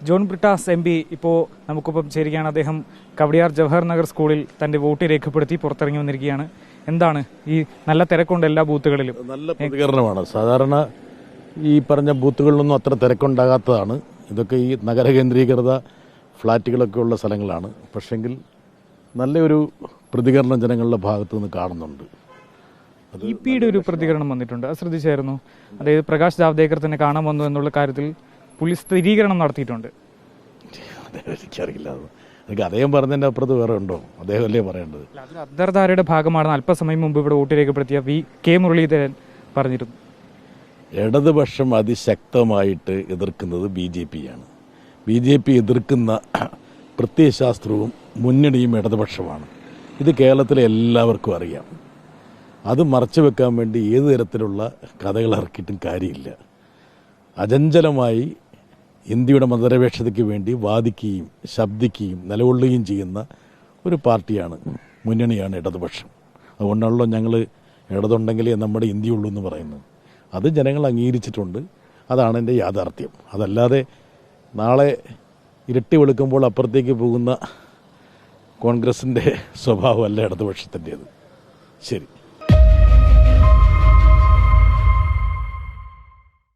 John Brittas MP ഇപ്പോൾ നമുക്കൊപ്പം ചേരുകയാണ്. അദ്ദേഹം കവടിയാർ ജവഹർ നഗർ സ്കൂളിൽ തന്റെ വോട്ട് രേഖപ്പെടുത്തി പുറത്തിറങ്ങി വന്നിരിക്കുകയാണ്. എന്താണ് ഈ നല്ല തിരക്കുണ്ട് എല്ലാ ബൂത്തുകളിലും? നല്ല പ്രതികരണമാണ്. സാധാരണ ഈ പറഞ്ഞ ബൂത്തുകളിലൊന്നും അത്ര തിരക്കുണ്ടാകാത്തതാണ്. ഇതൊക്കെ ഈ നഗര കേന്ദ്രീകൃത ഫ്ളാറ്റുകളൊക്കെ ഉള്ള സ്ഥലങ്ങളാണ്. പക്ഷെങ്കിൽ നല്ലൊരു പ്രതികരണം ജനങ്ങളുടെ ഭാഗത്തു നിന്ന് കാണുന്നുണ്ട്. EPയുടെ ഒരു പ്രതികരണം വന്നിട്ടുണ്ട്, അത് ശ്രദ്ധിച്ചായിരുന്നു. അതായത് പ്രകാശ് ജാവ്ദേക്കർ തന്നെ കാണാൻ വന്നു എന്നുള്ള കാര്യത്തിൽ പോലീസ് സ്ഥിരീകരണം നടത്തിയിട്ടുണ്ട്. എനിക്കറിയില്ല, എനിക്ക് അദ്ദേഹം പറഞ്ഞതിൻ്റെ അപ്പുറത്ത് വേറെ ഉണ്ടോ? അദ്ദേഹം അല്ലേ പറയേണ്ടത്. അതിൽ അന്തർധാരയുടെ ഭാഗമാണെന്ന് അല്പസമയം മുമ്പ് ഇവിടെ വോട്ട് രേഖപ്പെടുത്തിയ K മുരളീധരൻ പറഞ്ഞിരുന്നു. ഇടതുപക്ഷം അതിശക്തമായിട്ട് എതിർക്കുന്നത് BJP ആണ്. BJP എതിർക്കുന്ന പ്രത്യയശാസ്ത്രവും മുന്നണിയും ഇടതുപക്ഷമാണ്. ഇത് കേരളത്തിലെ എല്ലാവർക്കും അറിയാം. അത് മറച്ചു വെക്കാൻ വേണ്ടി ഏത് തരത്തിലുള്ള കഥകൾ ഇറക്കിയിട്ടും കാര്യമില്ല. അചഞ്ചലമായി ഇന്ത്യയുടെ മതനിരപേക്ഷതയ്ക്ക് വേണ്ടി വാദിക്കുകയും ശബ്ദിക്കുകയും നിലകൊള്ളുകയും ചെയ്യുന്ന ഒരു പാർട്ടിയാണ്, മുന്നണിയാണ് ഇടതുപക്ഷം. അതുകൊണ്ടാണല്ലോ ഞങ്ങൾ ഇടതുണ്ടെങ്കിലേ നമ്മുടെ ഇന്ത്യയുള്ളൂ എന്ന് പറയുന്നത്. അത് ജനങ്ങൾ അംഗീകരിച്ചിട്ടുണ്ട്. അതാണ് എൻ്റെ യാഥാർത്ഥ്യം. അതല്ലാതെ നാളെ ഇരട്ടി വെളുക്കുമ്പോൾ അപ്പുറത്തേക്ക് പോകുന്ന കോൺഗ്രസിൻ്റെ സ്വഭാവമല്ല ഇടതുപക്ഷത്തിൻ്റേത്. ശരി.